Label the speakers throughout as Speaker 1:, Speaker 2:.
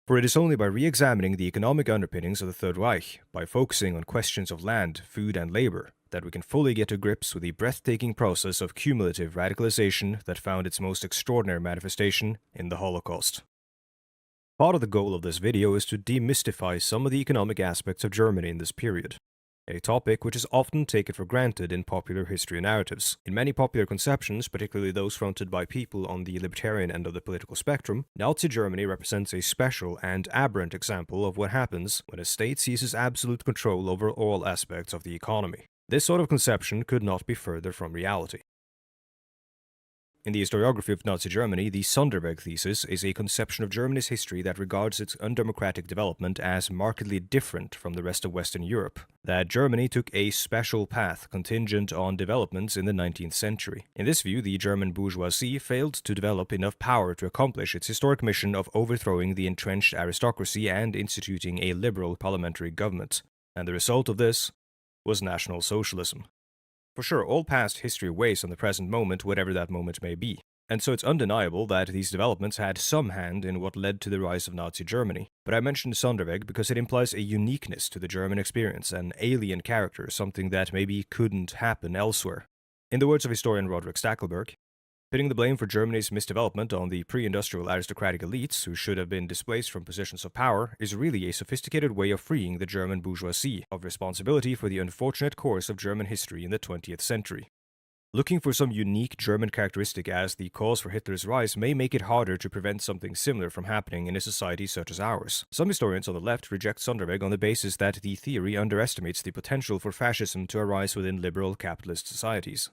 Speaker 1: For it is only by re-examining the economic underpinnings of the Third Reich, by focusing on questions of land, food, and labor, that we can fully get to grips with the breathtaking process of cumulative radicalization that found its most extraordinary manifestation in the Holocaust. Part of the goal of this video is to demystify some of the economic aspects of Germany in this period, a topic which is often taken for granted in popular history narratives. In many popular conceptions, particularly those fronted by people on the libertarian end of the political spectrum, Nazi Germany represents a special and aberrant example of what happens when a state seizes absolute control over all aspects of the economy. This sort of conception could not be further from reality. In the historiography of Nazi Germany, the Sonderweg thesis is a conception of Germany's history that regards its undemocratic development as markedly different from the rest of Western Europe, that Germany took a special path contingent on developments in the 19th century. In this view, the German bourgeoisie failed to develop enough power to accomplish its historic mission of overthrowing the entrenched aristocracy and instituting a liberal parliamentary government, and the result of this was National Socialism. For sure, all past history weighs on the present moment, whatever that moment may be, and so it's undeniable that these developments had some hand in what led to the rise of Nazi Germany. But I mentioned Sonderweg because it implies a uniqueness to the German experience, an alien character, something that maybe couldn't happen elsewhere. In the words of historian Roderick Stackelberg, pitting the blame for Germany's misdevelopment on the pre-industrial aristocratic elites who should have been displaced from positions of power is really a sophisticated way of freeing the German bourgeoisie of responsibility for the unfortunate course of German history in the 20th century. Looking for some unique German characteristic as the cause for Hitler's rise may make it harder to prevent something similar from happening in a society such as ours. Some historians on the left reject Sonderweg on the basis that the theory underestimates the potential for fascism to arise within liberal capitalist societies.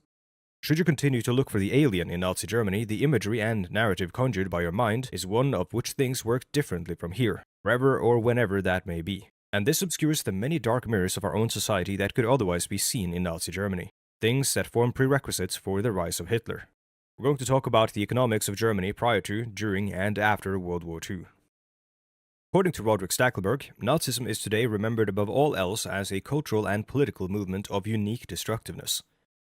Speaker 1: Should you continue to look for the alien in Nazi Germany, the imagery and narrative conjured by your mind is one of which things work differently from here, wherever or whenever that may be. And this obscures the many dark mirrors of our own society that could otherwise be seen in Nazi Germany, things that form prerequisites for the rise of Hitler. We're going to talk about the economics of Germany prior to, during, and after World War II. According to Roderick Stackelberg, Nazism is today remembered above all else as a cultural and political movement of unique destructiveness.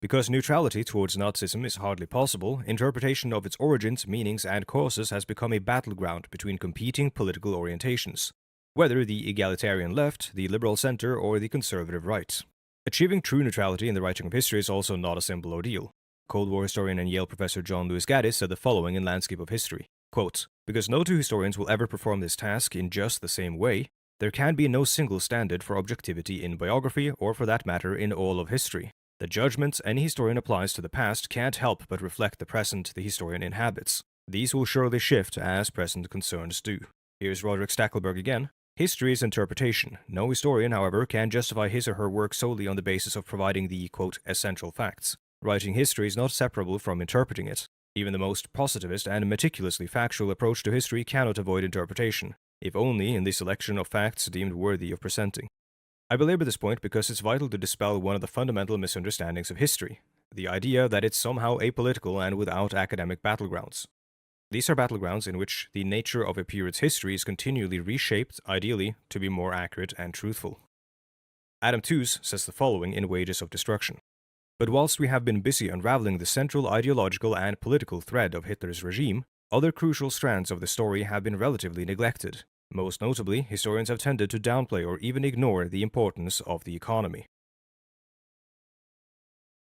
Speaker 1: Because neutrality towards Nazism is hardly possible, interpretation of its origins, meanings, and causes has become a battleground between competing political orientations, whether the egalitarian left, the liberal center, or the conservative right. Achieving true neutrality in the writing of history is also not a simple ordeal. Cold War historian and Yale professor John Lewis Gaddis said the following in Landscape of History, quote, "Because no two historians will ever perform this task in just the same way, there can be no single standard for objectivity in biography, or for that matter in all of history. The judgments any historian applies to the past can't help but reflect the present the historian inhabits. These will surely shift as present concerns do." Here's Roderick Stackelberg again. "History is interpretation. No historian, however, can justify his or her work solely on the basis of providing the, quote, essential facts. Writing history is not separable from interpreting it. Even the most positivist and meticulously factual approach to history cannot avoid interpretation, if only in the selection of facts deemed worthy of presenting. I belabor this point because it's vital to dispel one of the fundamental misunderstandings of history, the idea that it's somehow apolitical and without academic battlegrounds. These are battlegrounds in which the nature of a period's history is continually reshaped, ideally, to be more accurate and truthful. Adam Tooze says the following in Wages of Destruction. "But whilst we have been busy unraveling the central ideological and political thread of Hitler's regime, other crucial strands of the story have been relatively neglected. Most notably, historians have tended to downplay or even ignore the importance of the economy."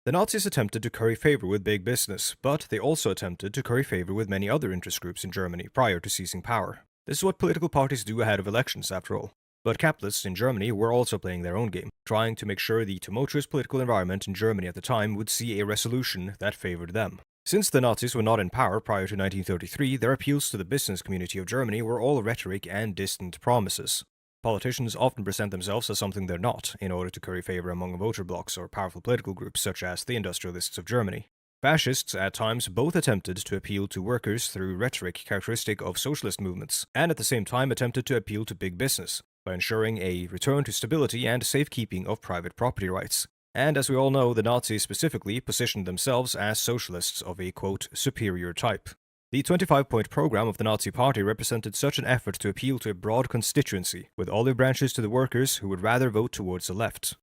Speaker 1: The Nazis attempted to curry favor with big business, but they also attempted to curry favor with many other interest groups in Germany prior to seizing power. This is what political parties do ahead of elections, after all. But capitalists in Germany were also playing their own game, trying to make sure the tumultuous political environment in Germany at the time would see a resolution that favored them. Since the Nazis were not in power prior to 1933, their appeals to the business community of Germany were all rhetoric and distant promises. Politicians often present themselves as something they're not, in order to curry favor among voter blocs or powerful political groups such as the industrialists of Germany. Fascists at times both attempted to appeal to workers through rhetoric characteristic of socialist movements, and at the same time attempted to appeal to big business by ensuring a return to stability and safekeeping of private property rights. And as we all know, the Nazis specifically positioned themselves as socialists of a, quote, superior type. The 25-point program of the Nazi Party represented such an effort to appeal to a broad constituency, with olive branches to the workers who would rather vote towards the left.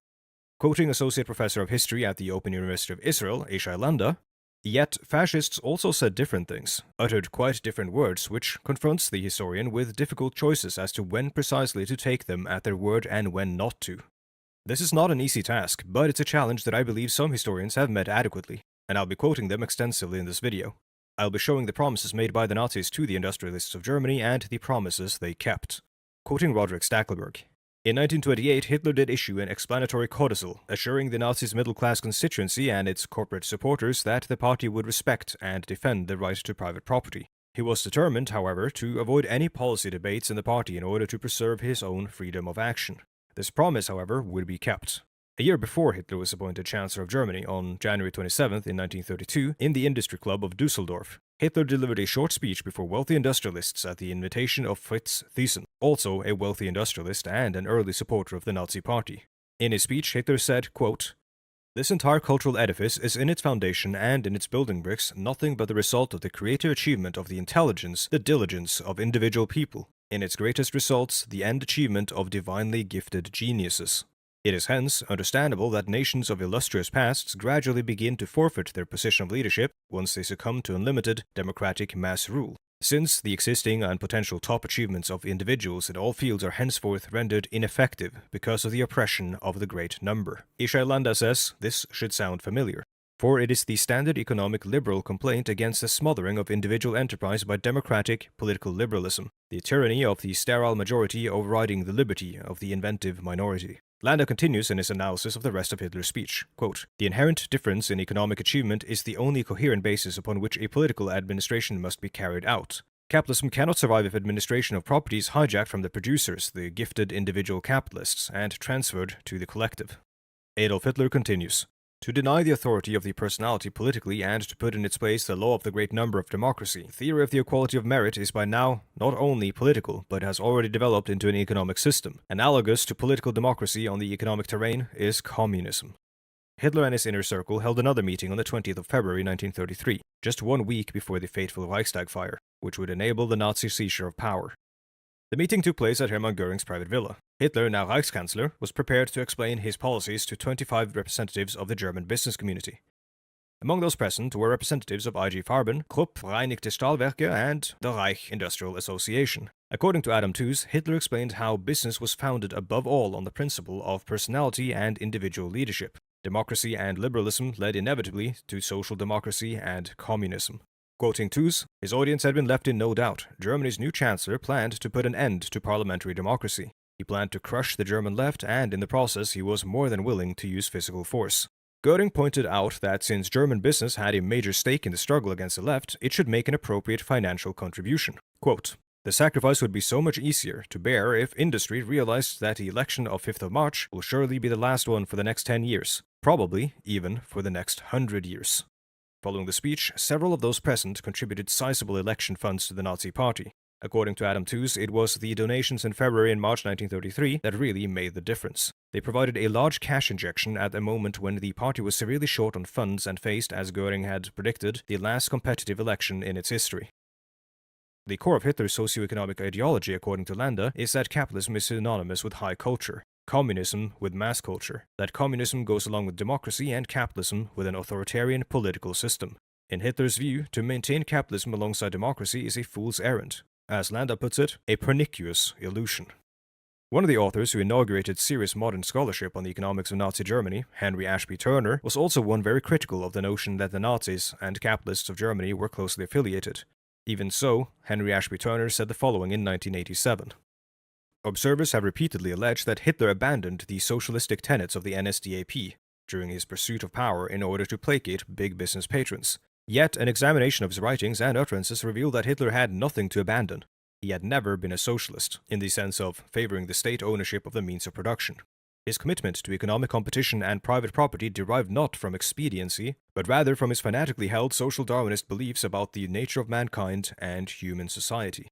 Speaker 1: Quoting Associate Professor of History at the Open University of Israel, Ishai Landa, Yet, fascists also said different things, uttered quite different words, which confronts the historian with difficult choices as to when precisely to take them at their word and when not to. This is not an easy task, but it's a challenge that I believe some historians have met adequately, and I'll be quoting them extensively in this video. I'll be showing the promises made by the Nazis to the industrialists of Germany and the promises they kept. Quoting Roderick Stackelberg, in 1928, Hitler did issue an explanatory codicil, assuring the Nazis' middle-class constituency and its corporate supporters that the party would respect and defend the right to private property. He was determined, however, to avoid any policy debates in the party in order to preserve his own freedom of action. This promise, however, would be kept. A year before Hitler was appointed Chancellor of Germany, on January 27th in 1932, in the Industry Club of Dusseldorf, Hitler delivered a short speech before wealthy industrialists at the invitation of Fritz Thyssen, also a wealthy industrialist and an early supporter of the Nazi Party. In his speech, Hitler said, quote, "This entire cultural edifice is in its foundation and in its building bricks nothing but the result of the creative achievement of the intelligence, the diligence of individual people. In its greatest results, the end achievement of divinely gifted geniuses. It is hence understandable that nations of illustrious pasts gradually begin to forfeit their position of leadership once they succumb to unlimited democratic mass rule, since the existing and potential top achievements of individuals in all fields are henceforth rendered ineffective because of the oppression of the great number." Ishai Landa says this should sound familiar, for it is the standard economic liberal complaint against the smothering of individual enterprise by democratic political liberalism, the tyranny of the sterile majority overriding the liberty of the inventive minority. Landa continues in his analysis of the rest of Hitler's speech, quote, "The inherent difference in economic achievement is the only coherent basis upon which a political administration must be carried out. Capitalism cannot survive if administration of property is hijacked from the producers, the gifted individual capitalists, and transferred to the collective." Adolf Hitler continues, "To deny the authority of the personality politically and to put in its place the law of the great number of democracy, the theory of the equality of merit is by now not only political, but has already developed into an economic system. Analogous to political democracy on the economic terrain is communism." Hitler and his inner circle held another meeting on the 20th of February 1933, just 1 week before the fateful Reichstag fire, which would enable the Nazi seizure of power. The meeting took place at Hermann Göring's private villa. Hitler, now Reichskanzler, was prepared to explain his policies to 25 representatives of the German business community. Among those present were representatives of IG Farben, Krupp, Vereinigte Stahlwerke, and the Reich Industrial Association. According to Adam Tooze, Hitler explained how business was founded above all on the principle of personality and individual leadership. Democracy and liberalism led inevitably to social democracy and communism. Quoting Tooze, his audience had been left in no doubt. Germany's new chancellor planned to put an end to parliamentary democracy. He planned to crush the German left, and in the process he was more than willing to use physical force. Göring pointed out that since German business had a major stake in the struggle against the left, it should make an appropriate financial contribution. Quote, "The sacrifice would be so much easier to bear if industry realized that the election of 5th of March will surely be the last one for the next 10 years, probably even for the next 100 years. Following the speech, several of those present contributed sizable election funds to the Nazi Party. According to Adam Tooze, it was the donations in February and March 1933 that really made the difference. They provided a large cash injection at a moment when the party was severely short on funds and faced, as Göring had predicted, the last competitive election in its history. The core of Hitler's socio-economic ideology, according to Landa, is that capitalism is synonymous with high culture, communism with mass culture, that communism goes along with democracy and capitalism with an authoritarian political system. In Hitler's view, to maintain capitalism alongside democracy is a fool's errand. As Landa puts it, a pernicious illusion. One of the authors who inaugurated serious modern scholarship on the economics of Nazi Germany, Henry Ashby Turner, was also one very critical of the notion that the Nazis and capitalists of Germany were closely affiliated. Even so, Henry Ashby Turner said the following in 1987. Observers have repeatedly alleged that Hitler abandoned the socialistic tenets of the NSDAP during his pursuit of power in order to placate big business patrons. Yet, an examination of his writings and utterances revealed that Hitler had nothing to abandon. He had never been a socialist, in the sense of favoring the state ownership of the means of production. His commitment to economic competition and private property derived not from expediency, but rather from his fanatically held social Darwinist beliefs about the nature of mankind and human society.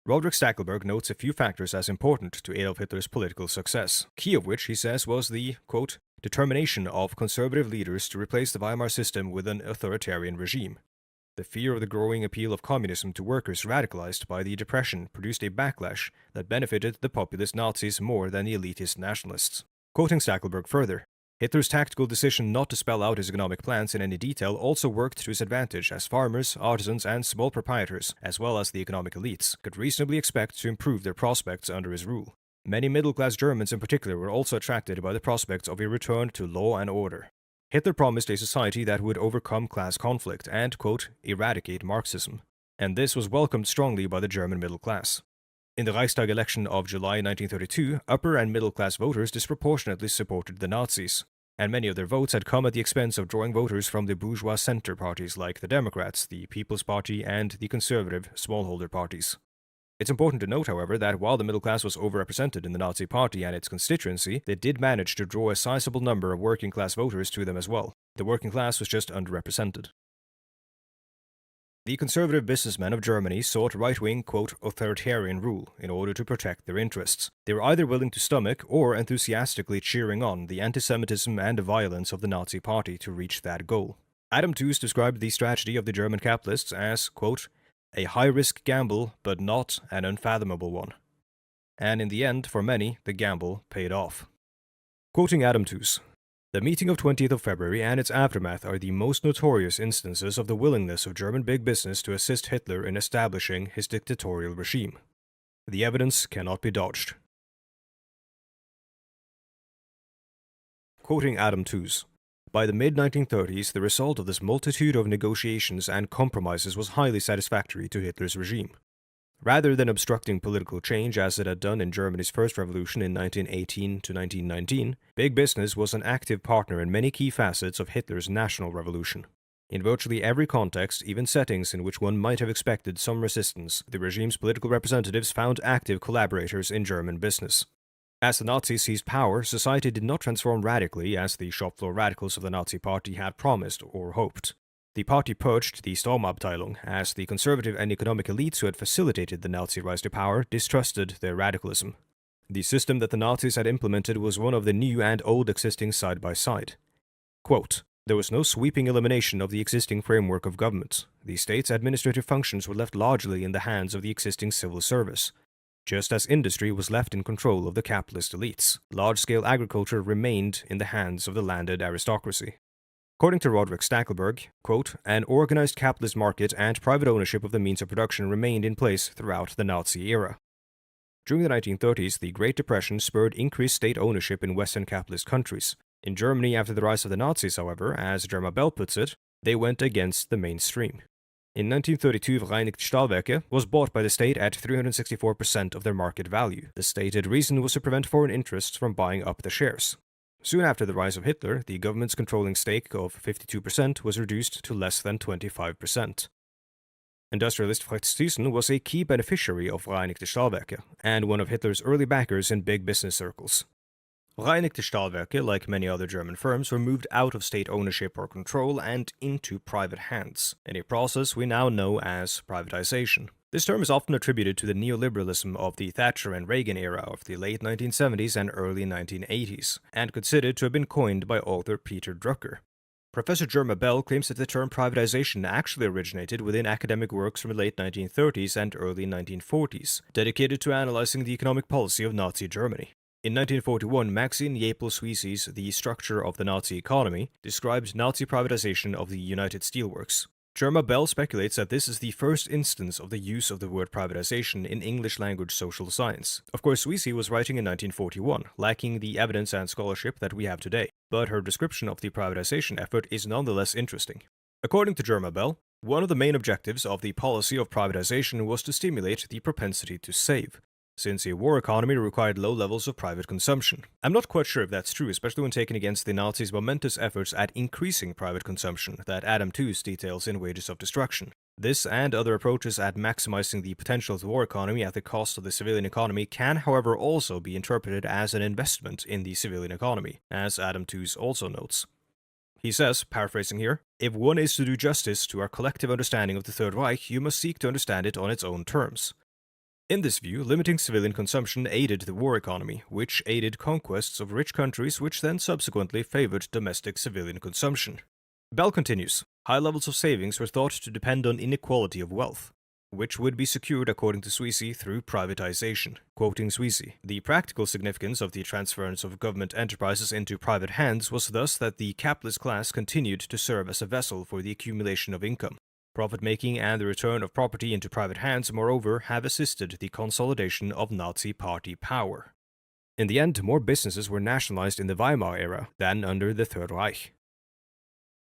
Speaker 1: Roderick Stackelberg notes a few factors as important to Adolf Hitler's political success, key of which, he says, was the, quote, determination of conservative leaders to replace the Weimar system with an authoritarian regime. The fear of the growing appeal of communism to workers radicalized by the Depression produced a backlash that benefited the populist Nazis more than the elitist nationalists. Quoting Stackelberg further, Hitler's tactical decision not to spell out his economic plans in any detail also worked to his advantage, as farmers, artisans, and small proprietors, as well as the economic elites, could reasonably expect to improve their prospects under his rule. Many middle-class Germans in particular were also attracted by the prospects of a return to law and order. Hitler promised a society that would overcome class conflict and, quote, eradicate Marxism. And this was welcomed strongly by the German middle class. In the Reichstag election of July 1932, upper and middle-class voters disproportionately supported the Nazis, and many of their votes had come at the expense of drawing voters from the bourgeois center parties like the Democrats, the People's Party, and the conservative smallholder parties. It's important to note, however, that while the middle class was overrepresented in the Nazi Party and its constituency, they did manage to draw a sizable number of working-class voters to them as well. The working class was just underrepresented. The conservative businessmen of Germany sought right-wing, quote, authoritarian rule in order to protect their interests. They were either willing to stomach or enthusiastically cheering on the anti-Semitism and violence of the Nazi Party to reach that goal. Adam Tooze described the strategy of the German capitalists as, quote, a high-risk gamble, but not an unfathomable one. And in the end, for many, the gamble paid off. Quoting Adam Tooze, the meeting of 20th of February and its aftermath are the most notorious instances of the willingness of German big business to assist Hitler in establishing his dictatorial regime. The evidence cannot be dodged. Quoting Adam Tooze, by the mid-1930s, the result of this multitude of negotiations and compromises was highly satisfactory to Hitler's regime. Rather than obstructing political change as it had done in Germany's first revolution in 1918 to 1919, big business was an active partner in many key facets of Hitler's national revolution. In virtually every context, even settings in which one might have expected some resistance, the regime's political representatives found active collaborators in German business. As the Nazis seized power, society did not transform radically as the shop floor radicals of the Nazi Party had promised or hoped. The party purged the Sturmabteilung, as the conservative and economic elites who had facilitated the Nazi rise to power distrusted their radicalism. The system that the Nazis had implemented was one of the new and old existing side by side. Quote, there was no sweeping elimination of the existing framework of government. The state's administrative functions were left largely in the hands of the existing civil service. Just as industry was left in control of the capitalist elites, large-scale agriculture remained in the hands of the landed aristocracy. According to Roderick Stackelberg, quote, an organized capitalist market and private ownership of the means of production remained in place throughout the Nazi era. During the 1930s, the Great Depression spurred increased state ownership in Western capitalist countries. In Germany, after the rise of the Nazis, however, as Jerma Bell puts it, they went against the mainstream. In 1932, Vereinigte Stahlwerke was bought by the state at 364% of their market value. The stated reason was to prevent foreign interests from buying up the shares. Soon after the rise of Hitler, the government's controlling stake of 52% was reduced to less than 25%. Industrialist Fritz Thyssen was a key beneficiary of Vereinigte Stahlwerke, and one of Hitler's early backers in big business circles. Vereinigte Stahlwerke, like many other German firms, were moved out of state ownership or control and into private hands, in a process we now know as privatization. This term is often attributed to the neoliberalism of the Thatcher and Reagan era of the late 1970s and early 1980s, and considered to have been coined by author Peter Drucker. Professor Jerma Bell claims that the term privatization actually originated within academic works from the late 1930s and early 1940s, dedicated to analyzing the economic policy of Nazi Germany. In 1941, Maxine Yapel-Sweesy's The Structure of the Nazi Economy described Nazi privatization of the United Steelworks. Jerma Bell speculates that this is the first instance of the use of the word privatization in English-language social science. Of course, Sweesy was writing in 1941, lacking the evidence and scholarship that we have today, but her description of the privatization effort is nonetheless interesting. According to Jerma Bell, one of the main objectives of the policy of privatization was to stimulate the propensity to save, since a war economy required low levels of private consumption. I'm not quite sure if that's true, especially when taken against the Nazis' momentous efforts at increasing private consumption that Adam Tooze details in Wages of Destruction. This and other approaches at maximizing the potential of the war economy at the cost of the civilian economy can, however, also be interpreted as an investment in the civilian economy, as Adam Tooze also notes. He says, paraphrasing here, if one is to do justice to our collective understanding of the Third Reich, you must seek to understand it on its own terms. In this view, limiting civilian consumption aided the war economy, which aided conquests of rich countries, which then subsequently favored domestic civilian consumption. Bell continues, high levels of savings were thought to depend on inequality of wealth. which would be secured, according to Sweezy, through privatization. Quoting Sweezy, "The practical significance of the transference of government enterprises into private hands was thus that the capitalist class continued to serve as a vessel for the accumulation of income. Profit-making and the return of property into private hands, moreover, have assisted the consolidation of Nazi party power." In the end, more businesses were nationalized in the Weimar era than under the Third Reich.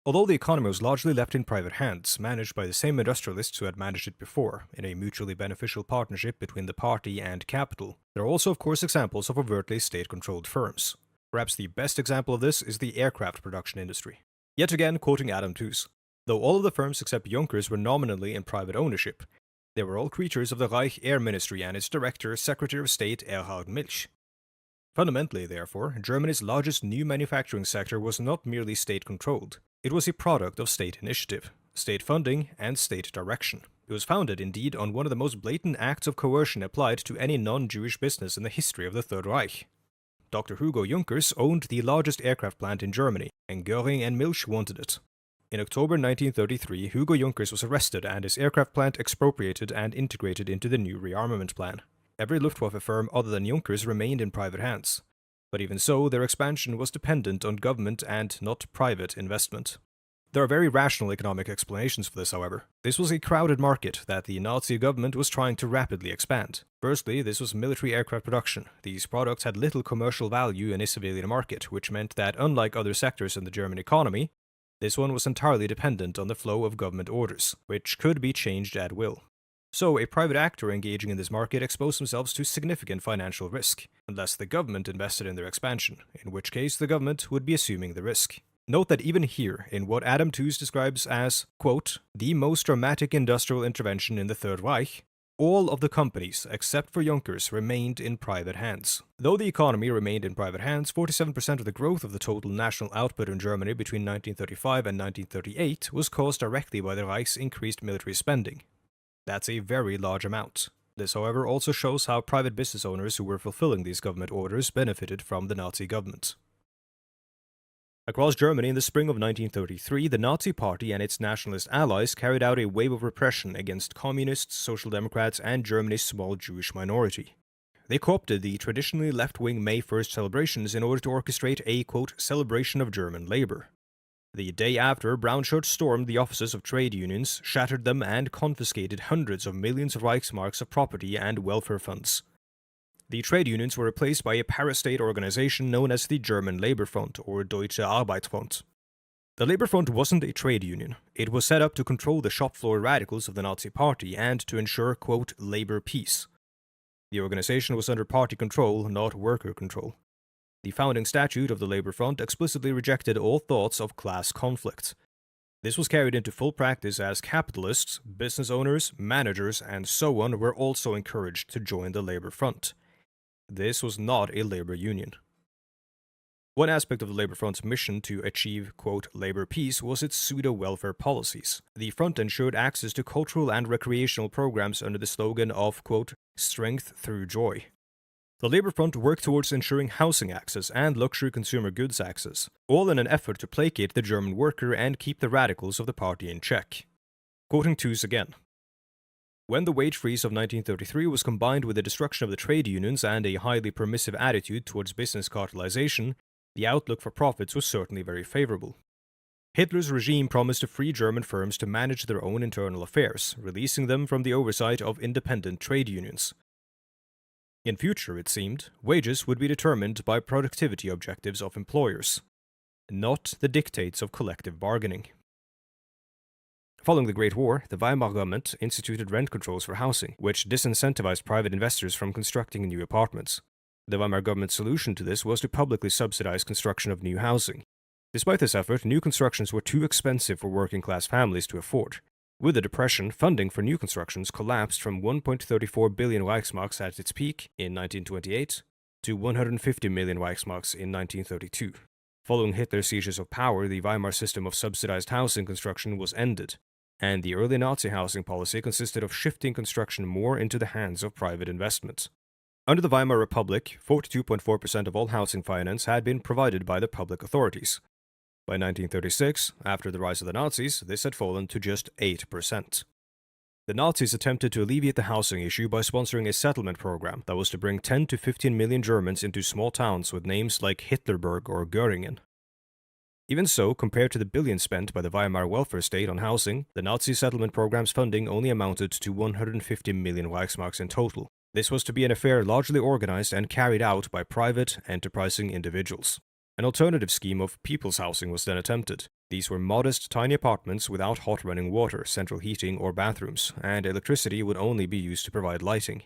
Speaker 1: Although the economy was largely left in private hands, managed by the same industrialists who had managed it before, in a mutually beneficial partnership between the party and capital, there are also, of course, examples of overtly state-controlled firms. Perhaps the best example of this is the aircraft production industry. Yet again, quoting Adam Tooze, "Though all of the firms except Junkers were nominally in private ownership, they were all creatures of the Reich Air Ministry and its director, Secretary of State Erhard Milch. Fundamentally, therefore, Germany's largest new manufacturing sector was not merely state-controlled. It was a product of state initiative, state funding, and state direction. It was founded, indeed, on one of the most blatant acts of coercion applied to any non-Jewish business in the history of the Third Reich. Dr. Hugo Junkers owned the largest aircraft plant in Germany, and Göring and Milch wanted it. In October 1933, Hugo Junkers was arrested and his aircraft plant expropriated and integrated into the new rearmament plan. Every Luftwaffe firm other than Junkers remained in private hands. But even so, their expansion was dependent on government and not private investment. There are very rational economic explanations for this, however. This was a crowded market that the Nazi government was trying to rapidly expand. Firstly, this was military aircraft production. These products had little commercial value in a civilian market, which meant that unlike other sectors in the German economy, this one was entirely dependent on the flow of government orders, which could be changed at will. So, a private actor engaging in this market exposed themselves to significant financial risk, unless the government invested in their expansion, in which case the government would be assuming the risk. Note that even here, in what Adam Tooze describes as, quote, "the most dramatic industrial intervention in the Third Reich," all of the companies, except for Junkers, remained in private hands. Though the economy remained in private hands, 47% of the growth of the total national output in Germany between 1935 and 1938 was caused directly by the Reich's increased military spending. That's a very large amount. This, however, also shows how private business owners who were fulfilling these government orders benefited from the Nazi government. Across Germany in the spring of 1933, the Nazi Party and its nationalist allies carried out a wave of repression against communists, social democrats, and Germany's small Jewish minority. They co-opted the traditionally left-wing May 1st celebrations in order to orchestrate a, quote, celebration of German labor. The day after, brown shirts stormed the offices of trade unions, shattered them, and confiscated hundreds of millions of Reichsmarks of property and welfare funds. The trade unions were replaced by a parastate organization known as the German Labor Front, or Deutsche Arbeitsfront. The Labor Front wasn't a trade union. It was set up to control the shop floor radicals of the Nazi Party and to ensure, quote, labor peace. The organization was under party control, not worker control. The founding statute of the Labor Front explicitly rejected all thoughts of class conflict. This was carried into full practice as capitalists, business owners, managers, and so on were also encouraged to join the Labor Front. This was not a labor union. One aspect of the Labor Front's mission to achieve, quote, labor peace was its pseudo-welfare policies. The front ensured access to cultural and recreational programs under the slogan of, quote, strength through joy. The Labor Front worked towards ensuring housing access and luxury consumer goods access, all in an effort to placate the German worker and keep the radicals of the party in check. Quoting Tooze again, "When the wage freeze of 1933 was combined with the destruction of the trade unions and a highly permissive attitude towards business cartelization, the outlook for profits was certainly very favorable. Hitler's regime promised to free German firms to manage their own internal affairs, releasing them from the oversight of independent trade unions. In future, it seemed, wages would be determined by productivity objectives of employers, not the dictates of collective bargaining." Following the Great War, the Weimar government instituted rent controls for housing, which disincentivized private investors from constructing new apartments. The Weimar government's solution to this was to publicly subsidize construction of new housing. Despite this effort, new constructions were too expensive for working-class families to afford. With the Depression, funding for new constructions collapsed from 1.34 billion Reichsmarks at its peak in 1928 to 150 million Reichsmarks in 1932. Following Hitler's seizures of power, the Weimar system of subsidized housing construction was ended, and the early Nazi housing policy consisted of shifting construction more into the hands of private investment. Under the Weimar Republic, 42.4% of all housing finance had been provided by the public authorities. By 1936, after the rise of the Nazis, this had fallen to just 8%. The Nazis attempted to alleviate the housing issue by sponsoring a settlement program that was to bring 10 to 15 million Germans into small towns with names like Hitlerberg or Göringen. Even so, compared to the billions spent by the Weimar welfare state on housing, the Nazi settlement program's funding only amounted to 150 million Reichsmarks in total. This was to be an affair largely organized and carried out by private, enterprising individuals. An alternative scheme of people's housing was then attempted. These were modest, tiny apartments without hot running water, central heating, or bathrooms, and electricity would only be used to provide lighting.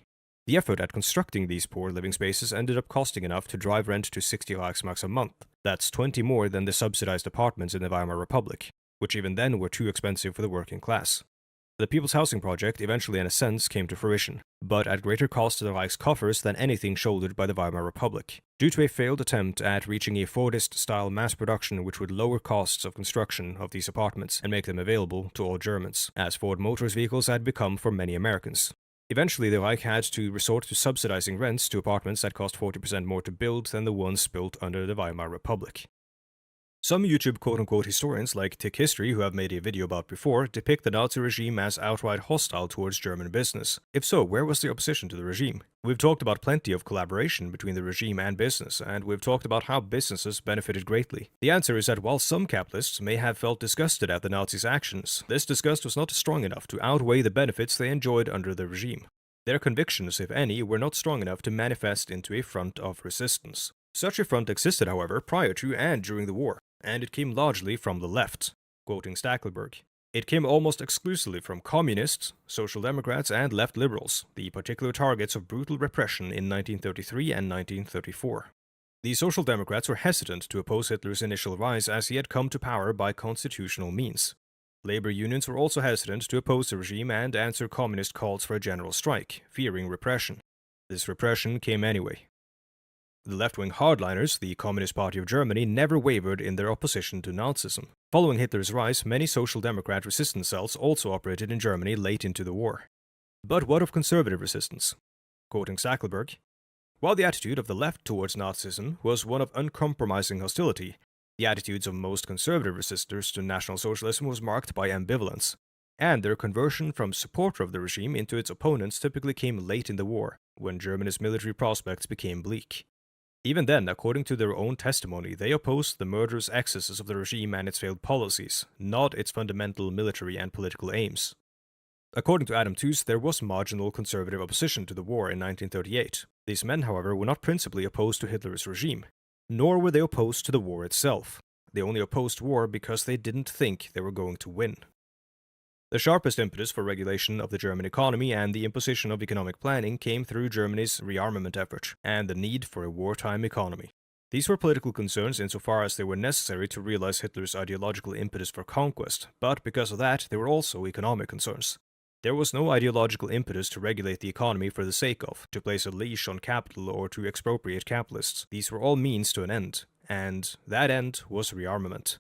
Speaker 1: The effort at constructing these poor living spaces ended up costing enough to drive rent to 60 Reichsmarks a month. That's 20 more than the subsidized apartments in the Weimar Republic, which even then were too expensive for the working class. The People's Housing Project eventually in a sense came to fruition, but at greater cost to the Reich's coffers than anything shouldered by the Weimar Republic, due to a failed attempt at reaching a Fordist-style mass production which would lower costs of construction of these apartments and make them available to all Germans, as Ford Motors vehicles had become for many Americans. Eventually, the Reich had to resort to subsidizing rents to apartments that cost 40% more to build than the ones built under the Weimar Republic. Some YouTube quote-unquote historians like Tick History, who I've made a video about before, depict the Nazi regime as outright hostile towards German business. If so, where was the opposition to the regime? We've talked about plenty of collaboration between the regime and business, and we've talked about how businesses benefited greatly. The answer is that while some capitalists may have felt disgusted at the Nazis' actions, this disgust was not strong enough to outweigh the benefits they enjoyed under the regime. Their convictions, if any, were not strong enough to manifest into a front of resistance. Such a front existed, however, prior to and during the war, and it came largely from the left. Quoting Stackelberg, "It came almost exclusively from communists, social democrats, and left liberals, the particular targets of brutal repression in 1933 and 1934. The social democrats were hesitant to oppose Hitler's initial rise as he had come to power by constitutional means. Labor unions were also hesitant to oppose the regime and answer communist calls for a general strike, fearing repression. This repression came anyway. The left-wing hardliners, the Communist Party of Germany, never wavered in their opposition to Nazism. Following Hitler's rise, many social democrat resistance cells also operated in Germany late into the war. But what of conservative resistance? Quoting Stackelberg, "While the attitude of the left towards Nazism was one of uncompromising hostility, the attitudes of most conservative resistors to National Socialism was marked by ambivalence, and their conversion from supporter of the regime into its opponents typically came late in the war, when Germany's military prospects became bleak. Even then, according to their own testimony, they opposed the murderous excesses of the regime and its failed policies, not its fundamental military and political aims." According to Adam Tooze, there was marginal conservative opposition to the war in 1938. These men, however, were not principally opposed to Hitler's regime, nor were they opposed to the war itself. They only opposed war because they didn't think they were going to win. The sharpest impetus for regulation of the German economy and the imposition of economic planning came through Germany's rearmament effort and the need for a wartime economy. These were political concerns insofar as they were necessary to realize Hitler's ideological impetus for conquest, but because of that, they were also economic concerns. There was no ideological impetus to regulate the economy for the sake of, to place a leash on capital or to expropriate capitalists. These were all means to an end, and that end was rearmament.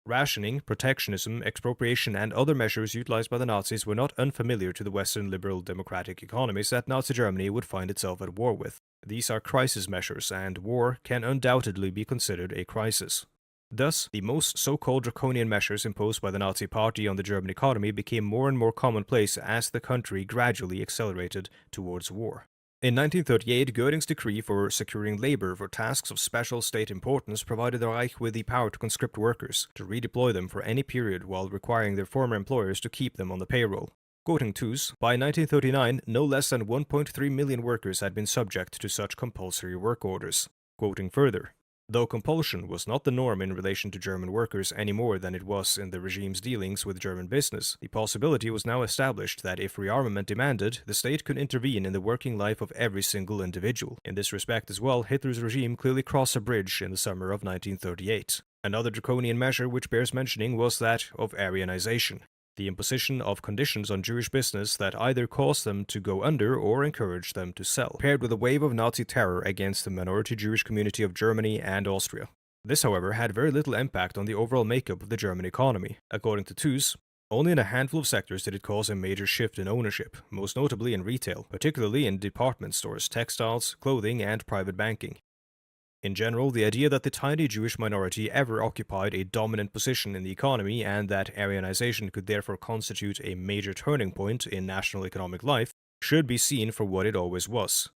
Speaker 1: Rationing, protectionism, expropriation, and other measures utilized by the Nazis were not unfamiliar to the Western liberal democratic economies that Nazi Germany would find itself at war with. These are crisis measures, and war can undoubtedly be considered a crisis. Thus, the most so-called draconian measures imposed by the Nazi Party on the German economy became more and more commonplace as the country gradually accelerated towards war. In 1938, Göring's decree for securing labor for tasks of special state importance provided the Reich with the power to conscript workers, to redeploy them for any period while requiring their former employers to keep them on the payroll. Quoting Tooze, by 1939, no less than 1.3 million workers had been subject to such compulsory work orders. Quoting further, though compulsion was not the norm in relation to German workers any more than it was in the regime's dealings with German business, the possibility was now established that if rearmament demanded, the state could intervene in the working life of every single individual. In this respect as well, Hitler's regime clearly crossed a bridge in the summer of 1938. Another draconian measure which bears mentioning was that of Aryanization, the imposition of conditions on Jewish business that either caused them to go under or encouraged them to sell, paired with a wave of Nazi terror against the minority Jewish community of Germany and Austria. This, however, had very little impact on the overall makeup of the German economy. According to Tooze, only in a handful of sectors did it cause a major shift in ownership, most notably in retail, particularly in department stores, textiles, clothing, and private banking. In general, the idea that the tiny Jewish minority ever occupied a dominant position in the economy and that Aryanization could therefore constitute a major turning point in national economic life should be seen for what it always was: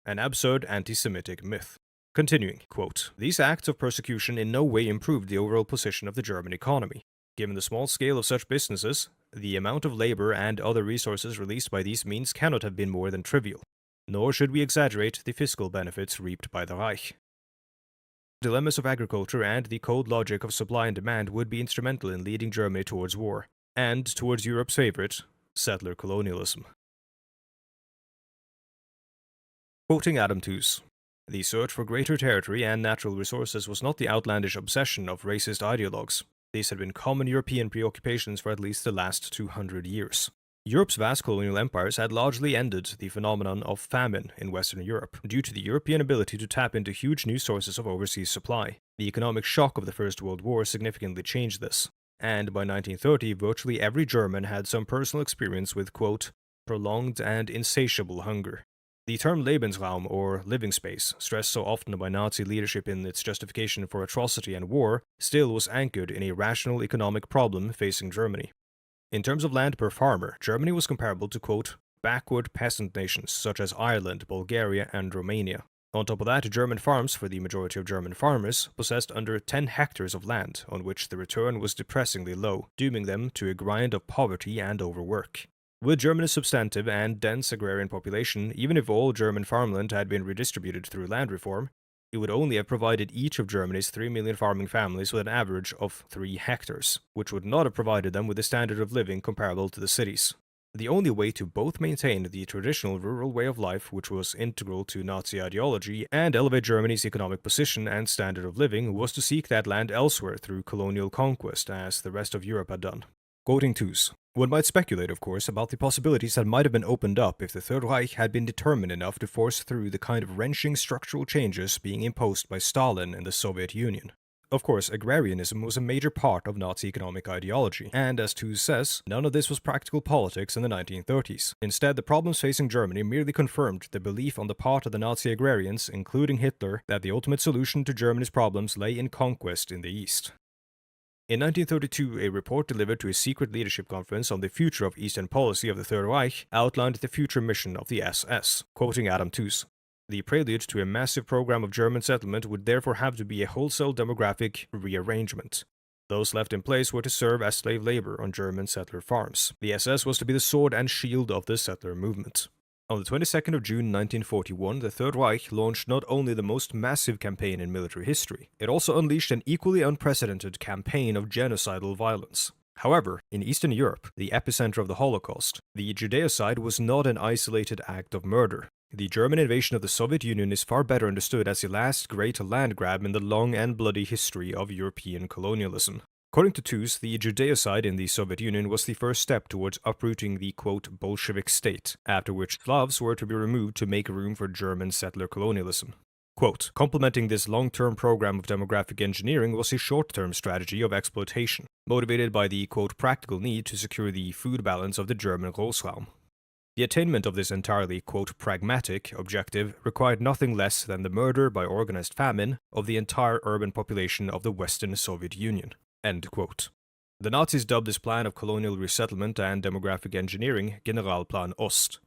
Speaker 1: an absurd anti-Semitic myth. Continuing, quote, "These acts of persecution in no way improved the overall position of the German economy. Given the small scale of such businesses, the amount of labor and other resources released by these means cannot have been more than trivial. Nor should we exaggerate the fiscal benefits reaped by the Reich. Dilemmas of agriculture and the cold logic of supply and demand would be instrumental in leading Germany towards war, and towards Europe's favorite, settler colonialism." Quoting Adam Tooze, "The search for greater territory and natural resources was not the outlandish obsession of racist ideologues. These had been common European preoccupations for at least the last 200 years. Europe's vast colonial empires had largely ended the phenomenon of famine in Western Europe due to the European ability to tap into huge new sources of overseas supply. The economic shock of the First World War significantly changed this, and by 1930 virtually every German had some personal experience with, quote, prolonged and insatiable hunger. The term Lebensraum, or living space, stressed so often by Nazi leadership in its justification for atrocity and war, still was anchored in a rational economic problem facing Germany. In terms of land per farmer, Germany was comparable to, quote, backward peasant nations such as Ireland, Bulgaria, and Romania. On top of that, German farms, for the majority of German farmers, possessed under 10 hectares of land, on which the return was depressingly low, dooming them to a grind of poverty and overwork. With Germany's substantive and dense agrarian population, even if all German farmland had been redistributed through land reform, it would only have provided each of Germany's 3 million farming families with an average of 3 hectares, which would not have provided them with a standard of living comparable to the cities. The only way to both maintain the traditional rural way of life, which was integral to Nazi ideology, and elevate Germany's economic position and standard of living was to seek that land elsewhere through colonial conquest, as the rest of Europe had done. Quoting Tooze, "One might speculate, of course, about the possibilities that might have been opened up if the Third Reich had been determined enough to force through the kind of wrenching structural changes being imposed by Stalin and the Soviet Union. Of course, agrarianism was a major part of Nazi economic ideology, and as Tooze says, none of this was practical politics in the 1930s. Instead, the problems facing Germany merely confirmed the belief on the part of the Nazi agrarians, including Hitler, that the ultimate solution to Germany's problems lay in conquest in the East." In 1932, a report delivered to a secret leadership conference on the future of Eastern policy of the Third Reich outlined the future mission of the SS. Quoting Adam Tooze, "The prelude to a massive program of German settlement would therefore have to be a wholesale demographic rearrangement. Those left in place were to serve as slave labor on German settler farms. The SS was to be the sword and shield of the settler movement." On the 22nd of June 1941, the Third Reich launched not only the most massive campaign in military history, it also unleashed an equally unprecedented campaign of genocidal violence. However, in Eastern Europe, the epicenter of the Holocaust, the Judeocide was not an isolated act of murder. The German invasion of the Soviet Union is far better understood as the last great land grab in the long and bloody history of European colonialism. According to Tooze, the Judeocide in the Soviet Union was the first step towards uprooting the, quote, Bolshevik state, after which Slavs were to be removed to make room for German settler colonialism. Quote, "Complementing this long-term program of demographic engineering was a short-term strategy of exploitation, motivated by the, quote, practical need to secure the food balance of the German Großraum. The attainment of this entirely, quote, pragmatic objective required nothing less than the murder by organized famine of the entire urban population of the Western Soviet Union." End quote. The Nazis dubbed this plan of colonial resettlement and demographic engineering Generalplan Ost.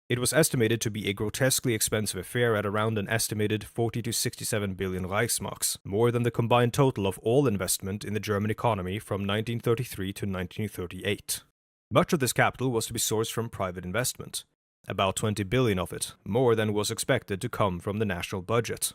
Speaker 1: It was estimated to be a grotesquely expensive affair at around an estimated 40 to 67 billion Reichsmarks, more than the combined total of all investment in the German economy from 1933 to 1938. Much of this capital was to be sourced from private investment. About 20 billion of it, more than was expected to come from the national budget.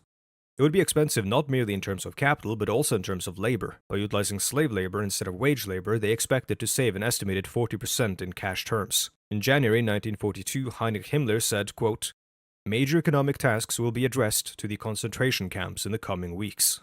Speaker 1: It would be expensive not merely in terms of capital, but also in terms of labor. By utilizing slave labor instead of wage labor, they expected to save an estimated 40% in cash terms. In January 1942, Heinrich Himmler said, quote, "Major economic tasks will be addressed to the concentration camps in the coming weeks."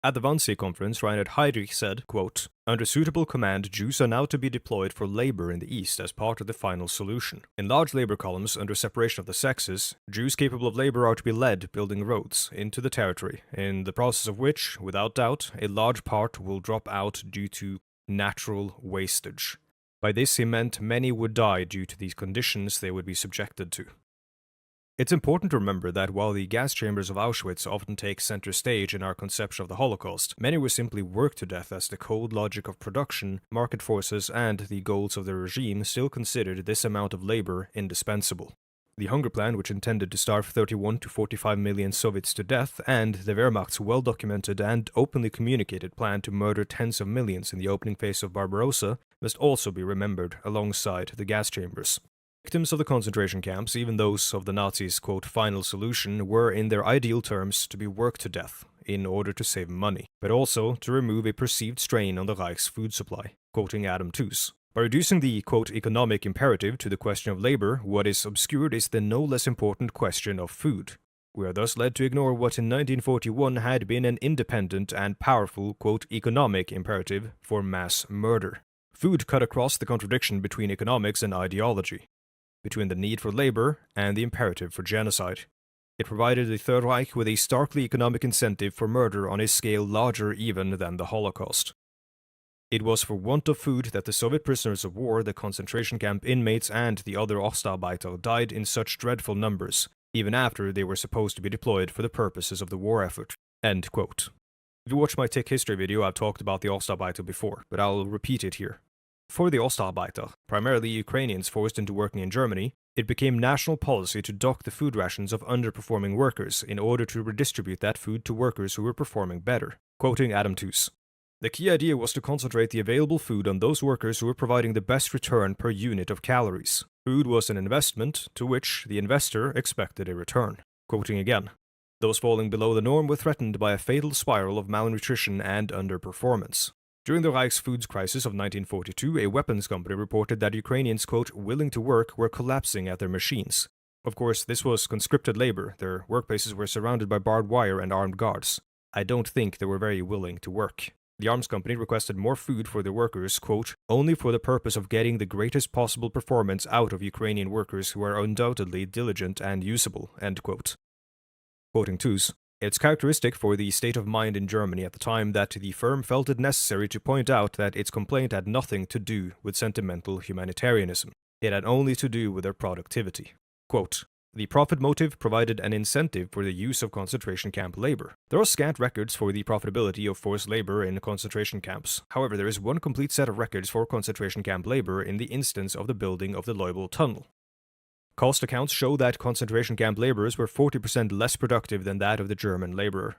Speaker 1: At the Wannsee conference, Reinhard Heydrich said, quote, "Under suitable command, Jews are now to be deployed for labor in the East as part of the final solution. In large labor columns under separation of the sexes, Jews capable of labor are to be led building roads into the territory, in the process of which, without doubt, a large part will drop out due to natural wastage. By this he meant many would die due to these conditions they would be subjected to." It's important to remember that while the gas chambers of Auschwitz often take center stage in our conception of the Holocaust, many were simply worked to death as the cold logic of production, market forces, and the goals of the regime still considered this amount of labor indispensable. The hunger plan, which intended to starve 31 to 45 million Soviets to death, and the Wehrmacht's well-documented and openly communicated plan to murder tens of millions in the opening phase of Barbarossa, must also be remembered alongside the gas chambers. Victims of the concentration camps, even those of the Nazis' quote, final solution, were in their ideal terms to be worked to death in order to save money, but also to remove a perceived strain on the Reich's food supply, quoting Adam Tooze. By reducing the quote, economic imperative to the question of labor, what is obscured is the no less important question of food. We are thus led to ignore what in 1941 had been an independent and powerful quote, economic imperative for mass murder. Food cut across the contradiction between economics and ideology, between the need for labor and the imperative for genocide. It provided the Third Reich with a starkly economic incentive for murder on a scale larger even than the Holocaust. It was for want of food that the Soviet prisoners of war, the concentration camp inmates, and the other Ostarbeiter died in such dreadful numbers, even after they were supposed to be deployed for the purposes of the war effort. End quote. If you watch my Tick History video, I've talked about the Ostarbeiter before, but I'll repeat it here. For the Ostarbeiter, primarily Ukrainians forced into working in Germany, it became national policy to dock the food rations of underperforming workers in order to redistribute that food to workers who were performing better. Quoting Adam Tooze. The key idea was to concentrate the available food on those workers who were providing the best return per unit of calories. Food was an investment to which the investor expected a return. Quoting again. Those falling below the norm were threatened by a fatal spiral of malnutrition and underperformance. During the Reich's foods crisis of 1942, a weapons company reported that Ukrainians, quote, willing to work were collapsing at their machines. Of course, this was conscripted labor. Their workplaces were surrounded by barbed wire and armed guards. I don't think they were very willing to work. The arms company requested more food for their workers, quote, only for the purpose of getting the greatest possible performance out of Ukrainian workers who are undoubtedly diligent and usable, end quote. Quoting Tooze. It's characteristic for the state of mind in Germany at the time that the firm felt it necessary to point out that its complaint had nothing to do with sentimental humanitarianism. It had only to do with their productivity. Quote, the profit motive provided an incentive for the use of concentration camp labor. There are scant records for the profitability of forced labor in concentration camps. However, there is one complete set of records for concentration camp labor in the instance of the building of the Leubel Tunnel. Cost accounts show that concentration camp laborers were 40% less productive than that of the German laborer.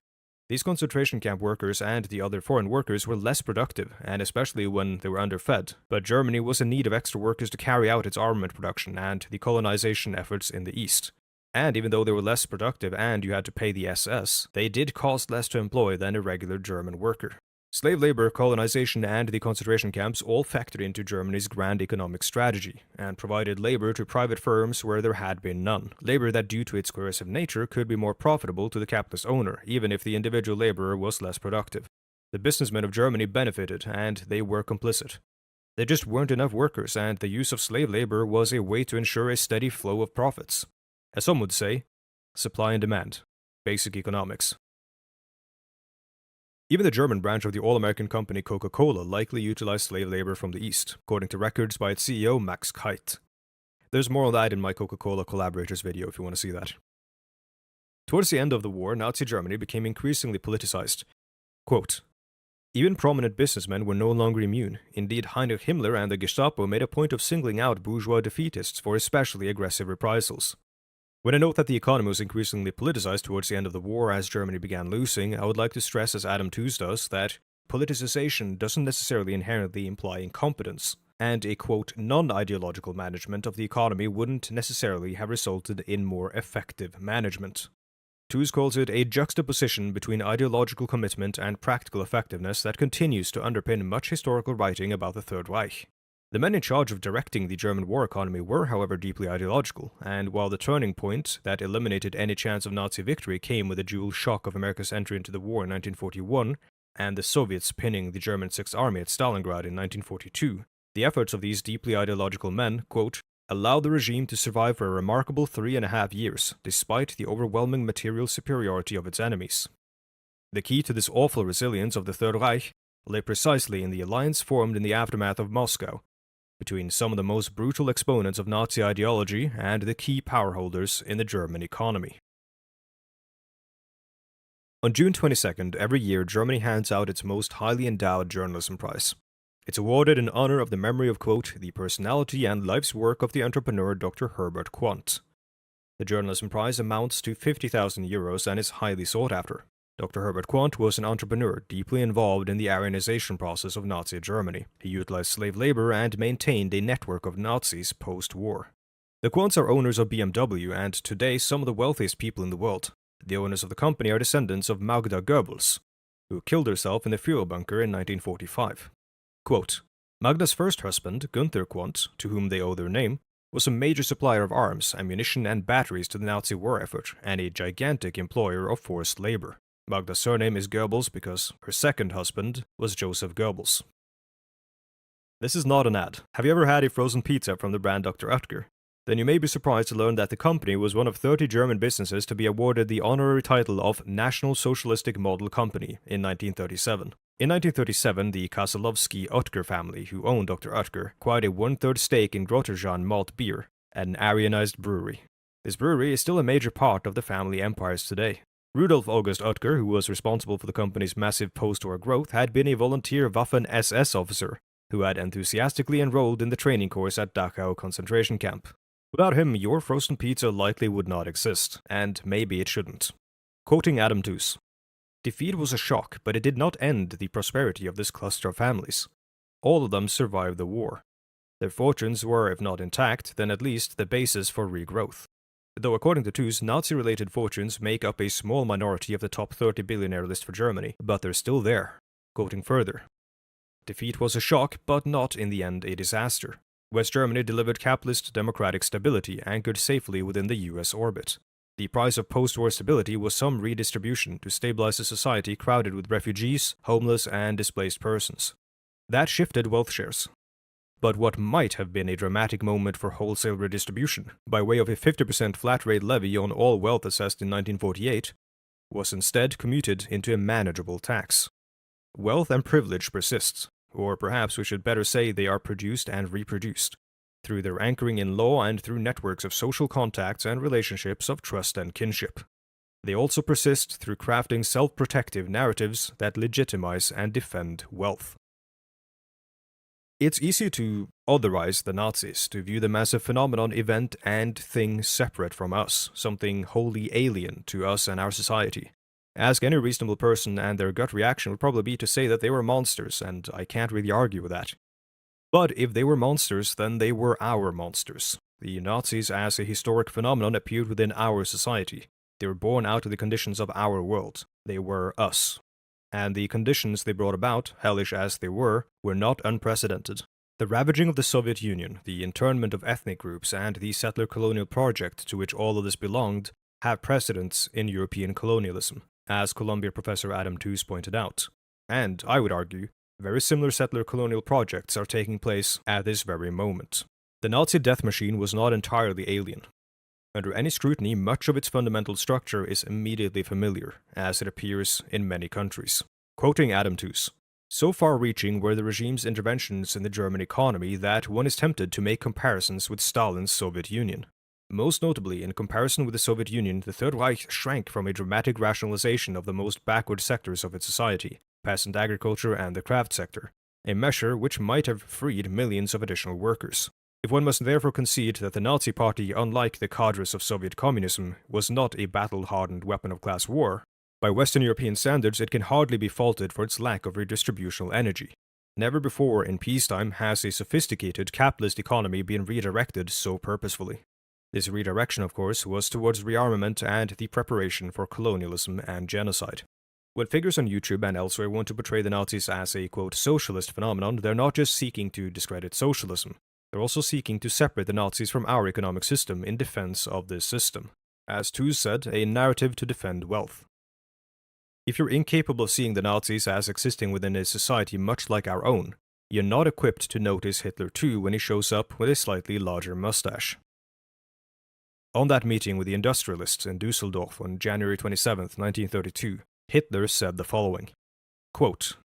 Speaker 1: These concentration camp workers and the other foreign workers were less productive, and especially when they were underfed, but Germany was in need of extra workers to carry out its armament production and the colonization efforts in the East. And even though they were less productive and you had to pay the SS, they did cost less to employ than a regular German worker. Slave labor, colonization, and the concentration camps all factored into Germany's grand economic strategy, and provided labor to private firms where there had been none. Labor that, due to its coercive nature, could be more profitable to the capitalist owner, even if the individual laborer was less productive. The businessmen of Germany benefited, and they were complicit. There just weren't enough workers, and the use of slave labor was a way to ensure a steady flow of profits. As some would say, supply and demand. Basic economics. Even the German branch of the all-American company Coca-Cola likely utilized slave labor from the East, according to records by its CEO Max Kite. There's more on that in my Coca-Cola collaborators video if you want to see that. Towards the end of the war, Nazi Germany became increasingly politicized. Quote, even prominent businessmen were no longer immune. Indeed, Heinrich Himmler and the Gestapo made a point of singling out bourgeois defeatists for especially aggressive reprisals. When I note that the economy was increasingly politicized towards the end of the war as Germany began losing, I would like to stress, as Adam Tooze does, that politicization doesn't necessarily inherently imply incompetence, and a quote, non-ideological management of the economy wouldn't necessarily have resulted in more effective management. Tooze calls it a juxtaposition between ideological commitment and practical effectiveness that continues to underpin much historical writing about the Third Reich. The men in charge of directing the German war economy were, however, deeply ideological, and while the turning point that eliminated any chance of Nazi victory came with the dual shock of America's entry into the war in 1941 and the Soviets pinning the German Sixth Army at Stalingrad in 1942, the efforts of these deeply ideological men, quote, allowed the regime to survive for a remarkable 3.5 years, despite the overwhelming material superiority of its enemies. The key to this awful resilience of the Third Reich lay precisely in the alliance formed in the aftermath of Moscow between some of the most brutal exponents of Nazi ideology and the key power holders in the German economy. On June 22nd, every year Germany hands out its most highly endowed journalism prize. It's awarded in honor of the memory of, quote, the personality and life's work of the entrepreneur Dr. Herbert Quandt. The journalism prize amounts to 50,000 euros and is highly sought after. Dr. Herbert Quandt was an entrepreneur deeply involved in the Aryanization process of Nazi Germany. He utilized slave labor and maintained a network of Nazis post-war. The Quandts are owners of BMW and today some of the wealthiest people in the world. The owners of the company are descendants of Magda Goebbels, who killed herself in the fuel bunker in 1945. Quote, Magda's first husband, Günther Quandt, to whom they owe their name, was a major supplier of arms, ammunition, and batteries to the Nazi war effort, and a gigantic employer of forced labor. Magda's surname is Goebbels because her second husband was Joseph Goebbels. This is not an ad. Have you ever had a frozen pizza from the brand Dr. Oetker? Then you may be surprised to learn that the company was one of 30 German businesses to be awarded the honorary title of National Socialistic Model Company in 1937. In 1937, the Kaselovsky-Oetker family, who owned Dr. Oetker, acquired a one-third stake in Grotterjan malt beer, an Aryanized brewery. This brewery is still a major part of the family empires today. Rudolf August Oetker, who was responsible for the company's massive post-war growth, had been a volunteer Waffen-SS officer who had enthusiastically enrolled in the training course at Dachau concentration camp. Without him, your frozen pizza likely would not exist, and maybe it shouldn't. Quoting Adam Tooze, defeat was a shock, but it did not end the prosperity of this cluster of families. All of them survived the war. Their fortunes were, if not intact, then at least the basis for regrowth. Though according to Tooze, Nazi-related fortunes make up a small minority of the top 30 billionaire list for Germany, but they're still there. Quoting further, defeat was a shock, but not in the end a disaster. West Germany delivered capitalist democratic stability anchored safely within the US orbit. The price of post-war stability was some redistribution to stabilize a society crowded with refugees, homeless, and displaced persons. That shifted wealth shares. But what might have been a dramatic moment for wholesale redistribution, by way of a 50% flat rate levy on all wealth assessed in 1948, was instead commuted into a manageable tax. Wealth and privilege persists, or perhaps we should better say they are produced and reproduced, through their anchoring in law and through networks of social contacts and relationships of trust and kinship. They also persist through crafting self-protective narratives that legitimize and defend wealth. It's easy to otherize the Nazis, to view them as a phenomenon, event, and thing separate from us, something wholly alien to us and our society. Ask any reasonable person and their gut reaction would probably be to say that they were monsters, and I can't really argue with that. But if they were monsters, then they were our monsters. The Nazis as a historic phenomenon appeared within our society. They were born out of the conditions of our world. They were us. And the conditions they brought about, hellish as they were not unprecedented. The ravaging of the Soviet Union, the internment of ethnic groups, and the settler colonial project to which all of this belonged have precedents in European colonialism, as Columbia professor Adam Tooze pointed out. And, I would argue, very similar settler colonial projects are taking place at this very moment. The Nazi death machine was not entirely alien. Under any scrutiny, much of its fundamental structure is immediately familiar, as it appears in many countries. Quoting Adam Tooze, so far-reaching were the regime's interventions in the German economy that one is tempted to make comparisons with Stalin's Soviet Union. Most notably, in comparison with the Soviet Union, the Third Reich shrank from a dramatic rationalization of the most backward sectors of its society, peasant agriculture and the craft sector, a measure which might have freed millions of additional workers. If one must therefore concede that the Nazi Party, unlike the cadres of Soviet communism, was not a battle-hardened weapon of class war, by Western European standards it can hardly be faulted for its lack of redistributional energy. Never before in peacetime has a sophisticated capitalist economy been redirected so purposefully. This redirection, of course, was towards rearmament and the preparation for colonialism and genocide. When figures on YouTube and elsewhere want to portray the Nazis as a, quote, socialist phenomenon, they're not just seeking to discredit socialism. They're also seeking to separate the Nazis from our economic system in defense of this system. As Tooze said, a narrative to defend wealth. If you're incapable of seeing the Nazis as existing within a society much like our own, you're not equipped to notice Hitler too when he shows up with a slightly larger mustache. On that meeting with the industrialists in Dusseldorf on January 27, 1932, Hitler said the following, quote,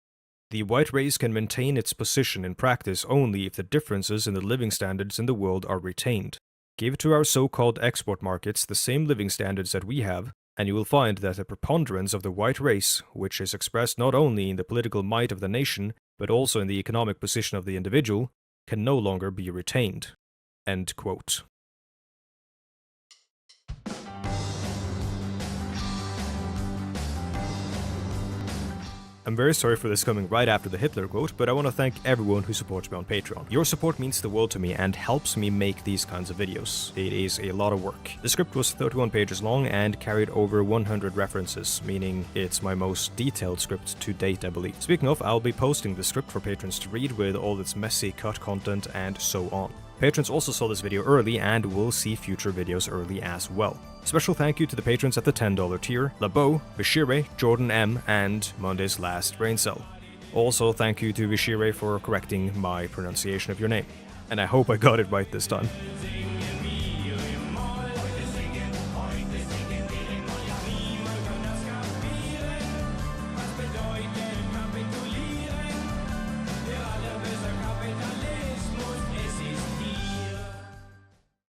Speaker 1: The white race can maintain its position in practice only if the differences in the living standards in the world are retained. Give to our so-called export markets the same living standards that we have, and you will find that the preponderance of the white race, which is expressed not only in the political might of the nation, but also in the economic position of the individual, can no longer be retained." End quote. I'm very sorry for this coming right after the Hitler quote, but I want to thank everyone who supports me on Patreon. Your support means the world to me and helps me make these kinds of videos. It is a lot of work. The script was 31 pages long and carried over 100 references, meaning it's my most detailed script to date, I believe. Speaking of, I'll be posting the script for patrons to read with all its messy cut content and so on. Patrons also saw this video early and will see future videos early as well. Special thank you to the patrons at the $10 tier, Labo, Bashire, Jordan M, and Monday's Last Brain Cell. Also thank you to Bashire for correcting my pronunciation of your name. And I hope I got it right this time.